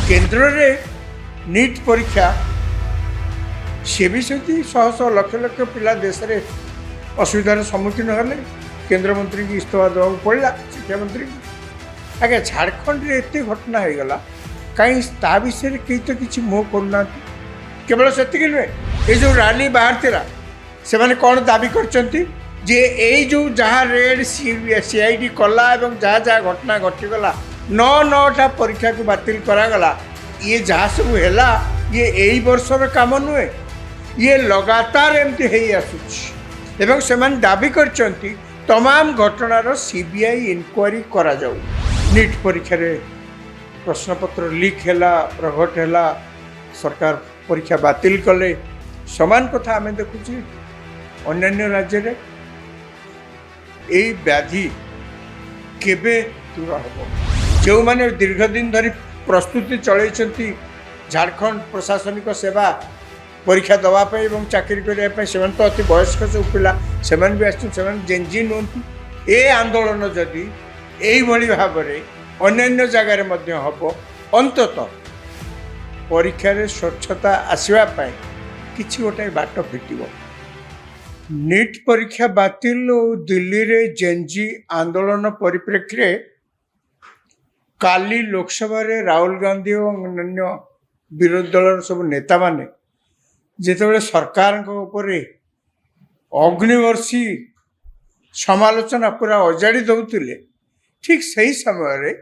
केन्द्र रे नीट परीक्षा से भी सेमती शह शह लक्ष लक्ष पिला देश में असुविधार सम्मुखीन हेले केन्द्र मंत्री की इस्तीफा देवा पड़ा शिक्षा मंत्री की आगे झारखंड रे एत घटना हो गला कहीं ता विषय कई तो किसी मुँह करना केवल से नुहे ये जो रैली बाहर से मैंने कौन दाबी कर जे ए जो जहाँ रेड सीआईडी कला एवं जहाँ जहाँ घटना घटीगला 9 परीक्षा को बातिल करागला ये जहाँ सब है ये यही वर्षर काम नुहे ये लगातार एमती है आसुच से दाबी कर तमाम घटनार सीबीआई इनक्वारी करा जाऊ नीट परीक्षा रे प्रश्नपत्र लीक है प्रघट है सरकार परीक्षा बातिल कले समान कथा आम देखुचे अन्य राज्य रे यही व्याधि केबे दूर हम जो मैंने दीर्घ दिन धरी प्रस्तुति चलती झारखंड प्रशासनिक सेवा परीक्षा दवाई और चाकरी करने से तो अति वयस्क सब पिला से भी आजेनजी नुहत ए आंदोलन जदि यही भाव में अन्य जगार हम अंततः परीक्षा रे स्वच्छता आसवाई किसी गोटे बाट फिट नीट परीक्षा बातिल और दिल्ली रे जेनजी आंदोलन परिप्रेक्षी काली लोकसभा रे राहुल गांधी और अन्य विरोधी दल सब नेता माने जिते सरकार अग्निवर्षी समालोचना पूरा अजाड़ी दौले ठीक सही समय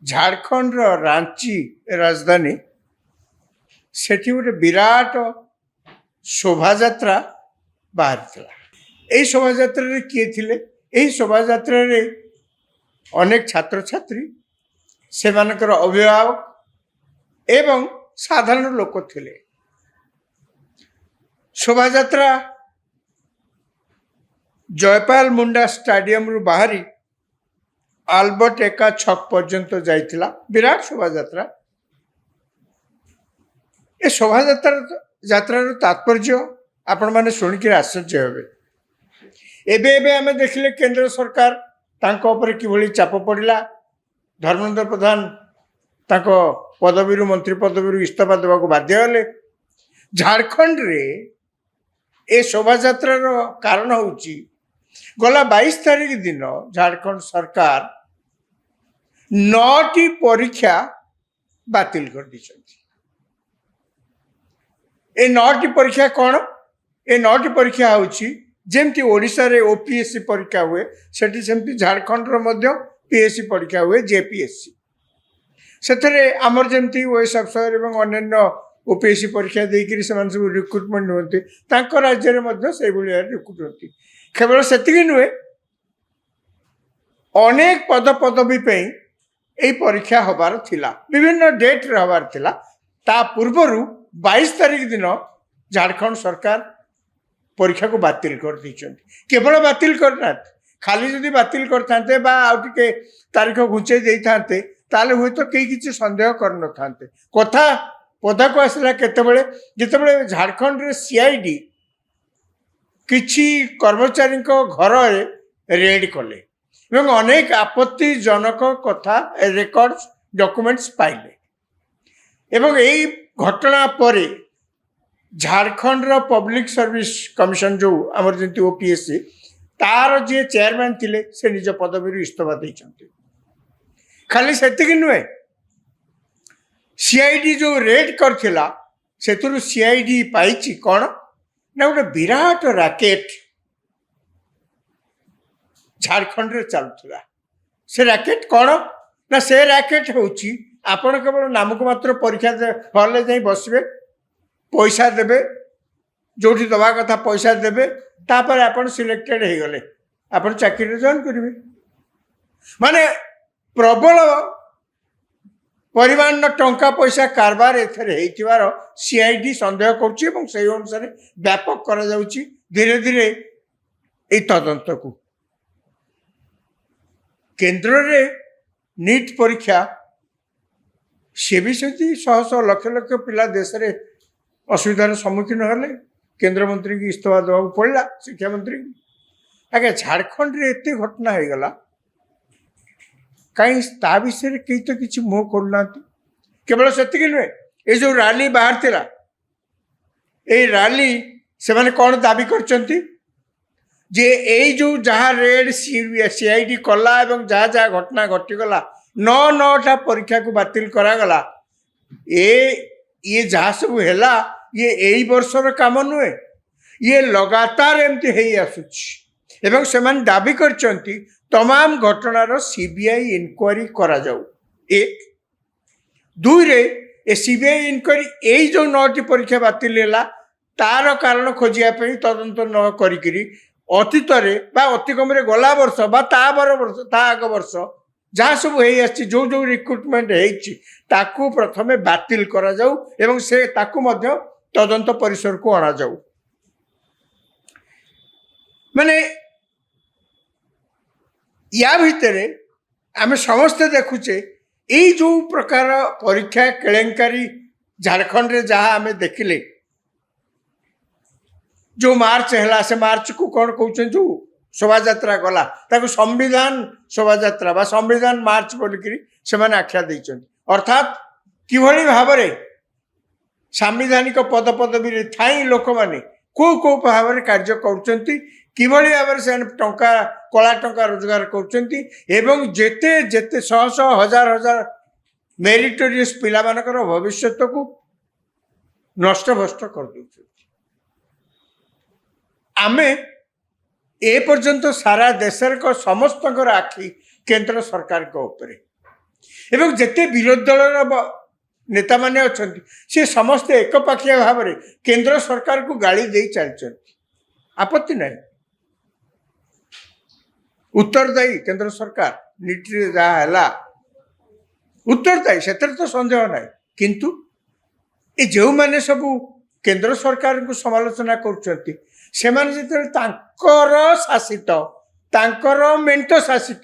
झारखंड रांची राजधानी सेठी गोटे विराट शोभा बाहर यही शोभा किए थिले यही शोभा अनेक छात्र छात्री से अभिभावक एवं साधारण लोक थिले शोभा जयपाल मुंडा स्टाडियम रु बाहरी आल्बर्ट एका छक पर्यंत जाइथिला विराट शोभा ए शोभा यात्रार तात्पर्य आपण मैंने शुणिक आश्चर्य हे एबे आम देखिले केंद्र सरकार तांको कि चाप पड़ा धर्मेंद्र प्रधान तांको पदवी मंत्री पदवी इस्तीफा देवा बाध्य हेले झारखंड रे ए शोभा यात्रार कारण होची गला 22 तारीख दिन झारखंड सरकार 9टी परीक्षा बातिल कर दी ए 9टी परीक्षा कौन ए 9टी परीक्षा होची जेमती ओडिशा रे ओपीएससी परीक्षा हुए सेठी सेमती झारखंड रो मध्य पीएससी परीक्षा हुए जेपीएससी सेथरे आमर जेमती ओएस अफसर एवं अन्य ओपीएससी परीक्षा देकर से सब रिक्रुटमेंट होती तांको राज्य रे मध्य से भलिया रिक्रुट होती केवल सेतिकी नुहे अनेक पद पदवी पे यही परीक्षा हबार थिला विभिन्न डेट रे हबार थिला ता पूर्वरु 22 तारीख दिन झारखंड सरकार परीक्षा को बातिल कर दीचंती केवल बातिल करना खाली जदि बातिल करते आउटे तारीख घुंचे देते ताले हुए तो कई किसी सन्देह कर न था कथा पदा को आसला केतबेले जितेबले झारखंड रे सीआईडी किछि कर्मचारी घर रेड कले एवं अनेक आपत्तिजनक कथा रेकर्ड्स डॉक्यूमेंट्स पाइले एवं यही घटना परे झारखंड रो पब्लिक सर्विस कमिशन जो आमर जंती ओपीएससी तार जे चेयरमैन थिले से निज पदवी इस्तीफा देइछन्ते खाली सेतिक नुहे सीआईडी जो रेड करथिला सेतुरु सीआईडी पाइछि कोन ना गोटे विराट रैकेट झारखंड रे चलुला से रैकेट कौन ना से रैकेट होची आपण केवल नामक मात्र परीक्षा हॉल में जाई बसबे पैसा देबे जोठी दवा कथा पैसा देबे तापर आपण सिलेक्टेड हो गले आपण चाकरी जॉइन करिवे माने प्रबल परिमाण टंका पैसा कारबार एथरे हेतिवार सीआईडी संदेह करछि एवं सेही अनुसार व्यापक करा जाउछि धीरे धीरे ए तदंत को केन्द्र रे नीट परीक्षा से भी सेमती शह शह लक्ष लक्ष पिला देश में असुविधार सम्मुखीन हेले केन्द्र मंत्री की इस्तीफा देवा पड़ा शिक्षा मंत्री की आगे झारखंड रे एत घटना हो गला कहीं ता विषय कई तो किसी मुँह करना केवल सेतिक नुहे ये जो रैली बाहर थिला ये रैली से माने कौन दाबी करचंती जे ये जो जहाँ रेड सीआईडी कला एवं जहाँ जहाँ घटना घटीगला 9 परीक्षा को बातिल करागला ये जहाँ सब है ये यही वर्षर काम नुहे ये लगातार एमती है आसुची एवं से माने दाबी करचंती तमाम घटनार सीबीआई इनक्वारी करा जाऊ एक दुई रे ए सीबीआई इनक्वारी यही जो 9टी परीक्षा बातिल है तार कारण खोजापी तदंत न करी अतीत अति कम गला वर्ष बा ता बर वर्ष ता आग वर्ष जहाँ सब हो जो जो रिक्रुटमेंट हो प्रथमे बातिल करा जाऊ एवं से ताकू मध्य तदंत परिसर को अणा जाऊ माने या भितर आम समस्ते देखुचे यही जो प्रकार परीक्षा केलेंकारी झारखंड रे जहाँ आम देखिले जो मार्च है से मार्च को कौन कहते जो शोभा यात्रा गला ताको संविधान शोभा यात्रा बा संविधान मार्च बोलिकी से आख्या देइछन अर्थात किभली भाव में सांविधानिक पद पदवी थाई लोक मैंने को भाव में कार्य करचंती किभली भाव में से टंका कला टंका रोजगार करचंती एवं जेते जेते शह शह हजार हजार मेरिटोरियस पिला मानकर भविष्य को नष्ट भ्रष्ट कर दउछन आमे ए पर्यंत सारा देशर को समस्त आखि केंद्र सरकार को ऊपर एवं जेते विरोधी दल नेता माने अछंती से समस्त एकपाखिया भाव में केंद्र सरकार को गाड़ी दे चलते आपत्ति नहीं उत्तरदायी केंद्र सरकार नीति जहाँ उत्तरदायी से तो संदेह ना किंतु ये जो माने सब केंद्र सरकार को समालोचना कर शासित मेंट शासित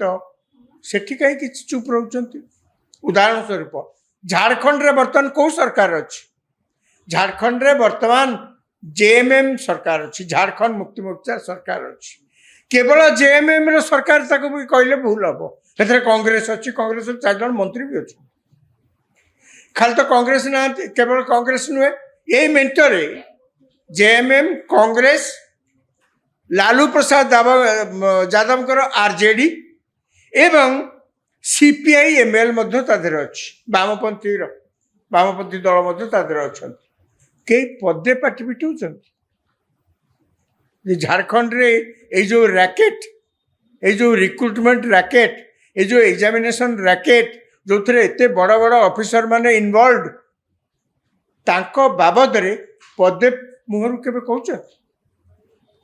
सेठी कहीं चुप रोचंती उदाहरण स्वरूप झारखंड रे बर्तमान कौ सरकार अच्छी झारखंड रे बर्तमान जेएमएम सरकार अच्छी झारखंड मुक्ति मोर्चा सरकार अच्छी केवल जेएमएम रो सरकार ताको भी कहले भूल हम एथरे कांग्रेस अच्छी कांग्रेस 4 जन मंत्री भी अच्छे खाली तो कांग्रेस ना केवल कांग्रेस नुहे यही मेंटरे जेएमएम कांग्रेस लालू प्रसाद यादव आरजेडी एवं सीपीआई एमएल अच्छी वामपंथी दल अच्छा कई पदे पार्टी पिटुंट झारखंड रे ये जो रैकेट ये जो रिक्रुटमेंट रैकेट ये जो एग्जामिनेशन रैकेट जो थे एते बड़ बड़ ऑफिसर माने इन्वॉल्व तांको बाबद रे पदे मुहर के कहते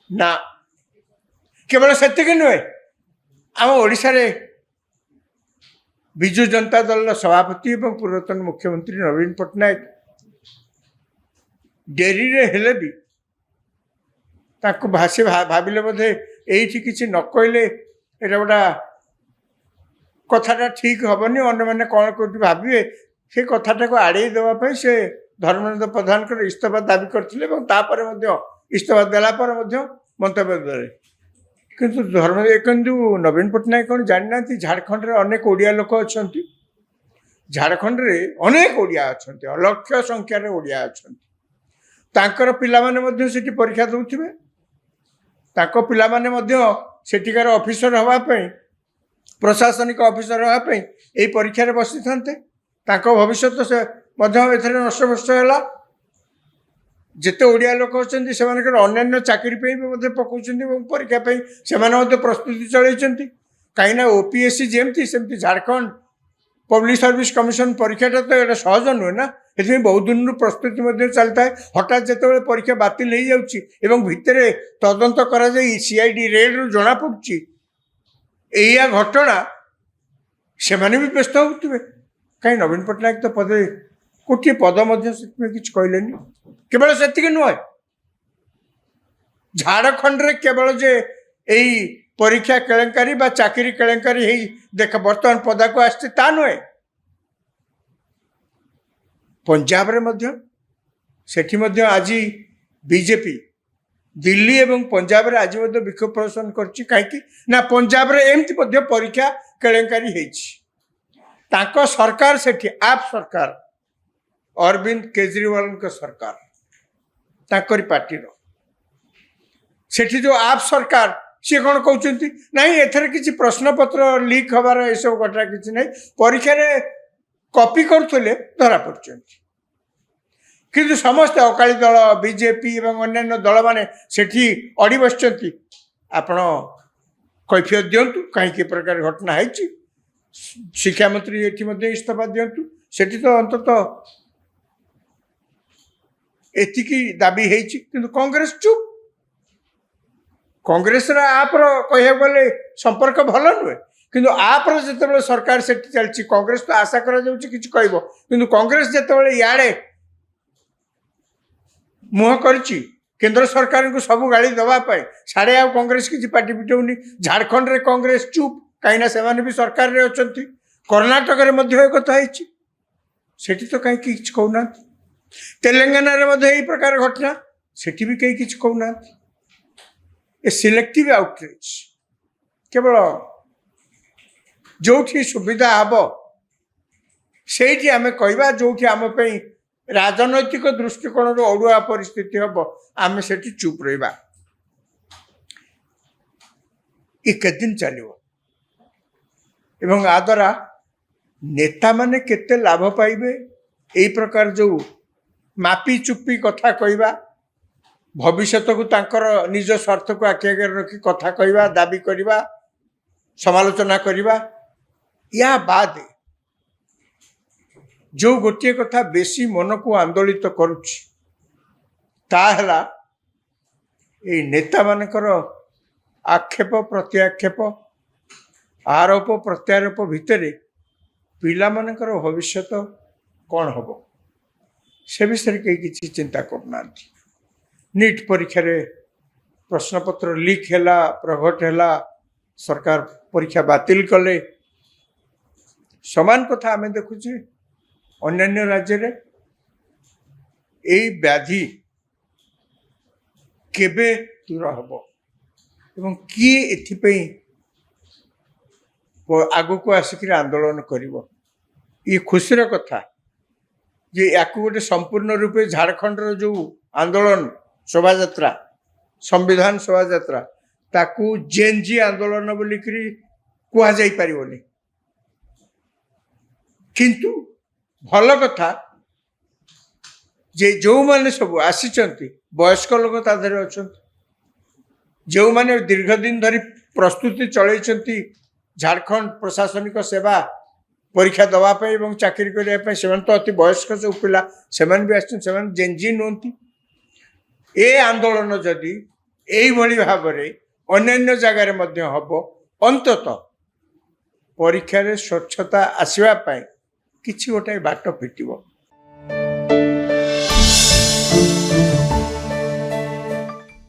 ना केवल सेतिक नुहे आम ओडिशा रे विजु जनता दल सभापति एवं पूर्वतन मुख्यमंत्री नवीन पट्टनायक डेरी रे हेले भी ताको भाषे भाविले बोधे यही किसी न कहले एटा गोटा कथाटा ठीक हेनी अन्य मैंने कौन कर भावे से कथाटा को आड़े देवाई से धर्मेंद्र प्रधान को इस्तीफा दाबी करते इस्तीफा देला मंतव्य दे किंतु धर्मेंद्र नवीन पट्टनायक कौन जाना झारखंड रे अनेक ओडिया लोक अच्छा झारखंड रे अनेक ओडिया अच्छा अलक्ष संख्यार ओडिया अच्छा तांकर पिला माने मध्य सेठी परीक्षा दउथिबे ताको पिला माने मध्य सेठिकार ऑफिसर हवा पई प्रशासनिक ऑफिसर हवा पई एई परीक्षा रे बसी थांते ताको भविष्य तो से मध्य एथरे नष्टभ्रष्ट होला जेते ओडिया लोक अछंती से मानकर अन्य चाकरी पे भी पकाउछंती परीक्षा पे से प्रस्तुति चलैछंती कहीं ना ओपीएससी जेमती सेमती झारखंड पब्लिक सर्विस कमिशन परीक्षाटा तो ये सहज नुहे ना ये बहुत दिन प्रस्तुति चलता है हठात जिते परीक्षा बातिल हो जाऊँगी भितर तदंत करा सीआईडी रेड रु जना पड़ी या घटना से भी व्यस्त होते कहीं नवीन पट्टनायक तो पदे गोटे पद कि कहले केवल से नुहे झारखंड रे केवल जे यही परीक्षा केलेंकारी बा चाकरी केलेंकारी ही देख बर्तमान पदा को आसছে ता नुहे पंजाब रे मध्य सेठी मध्य आज बीजेपी दिल्ली एवं पंजाब रे आज मध्य विक्षोभ प्रदर्शन करछि काहेकि ना पंजाब रे एमती मध्य परीक्षा केलेंकारी हेछि ताको सरकार सेठी आप सरकार अरविंद केजरीवाल सरकार ताकरी पार्टी सेठी जो आप सरकार सी कौन कहते नहीं एथर किसी प्रश्नपत्र लीक हबार यह सब घटना किसी ना परीक्षा कॉपी करुले धरा पड़ किंतु समस्त अकाली दल बीजेपी और अन्य दल मैंने सेठी अड़ी बस आपण कैफियत दिंतु कहीं प्रकार घटना है शिक्षा मंत्री ये इस्तीफा दिंतु सेठी तो अंततः एतिकी दाबी है किंतु कांग्रेस चुप कांग्रेस आप कह गले संपर्क भल नुहे किंतु आप जो सरकार से चलती कांग्रेस तो आशा करा कि कह कि कांग्रेस जिते इे मुह कर केंद्र सरकार को सब गाड़ी दवापाई साढ़े आ कांग्रेस किसी पार्टी पिटाऊनी झारखंड रे कांग्रेस चुप कहीं से भी सरकार रे अच्छा कर्णाटक सेठी तो कहीं कि कहना तेलंगाना रे प्रकार घटना सेठी भी कहीं किसी कहना ए सिलेक्टिव आउटरीच केवल जो सुविधा हम से आम कह जो आम राजनैतिक दृष्टिकोण अड़ुआ परिस्थिति हम आम से चुप रहा ये दिन चलो एवं आ द्वारा नेता माने केते लाभ पाइबे यही प्रकार जो मापी चुपी कथा कहवा भविष्य को तांकर निज स्वार्थ को आखि आगे रखी कथा कहवा दाबी करवा समालोचना करवा या बाद जो गोटे कथा बेसी मन को आंदोलित करुच्ची ताहला ये नेता मानकर आक्षेप प्रत्याक्षेप आरोप प्रत्यारोप भितर पिला मानकर भविष्य कौन हम से विषय कहीं किसी चिंता करना नीट परीक्षा रे प्रश्नपत्र लीक है प्रघट है सरकार परीक्षा बातिल कले समान कथा आम देखुचे अन्य राज्य रे यही व्याधि केबे दूर हम एवं किए एथिपई आगु को आसिक आंदोलन करिवो ये खुशीर कथा जे या गोटे संपूर्ण रूपे झारखंड जो आंदोलन शोभा यात्रा संविधान शोभा यात्रा ताकू जेएनजी आंदोलन बोलिकी कह जाई परिवनी किंतु भल कथा जे जो माने सब आसीचंती वयस्क लोक ताधरे अछंती जो माने दीर्घ दिन धरी प्रस्तुति चलैचंती झारखंड प्रशासनिक सेवा परीक्षा दवापाई और चाकरी करने से तो अति वयस्क सब पिला से भी आसान जेनजी नुहति ए आंदोलन जदि यही भाव में अन्य जगार हम अंतत परीक्षा स्वच्छता आसवाई कि गोटे बाट फिट।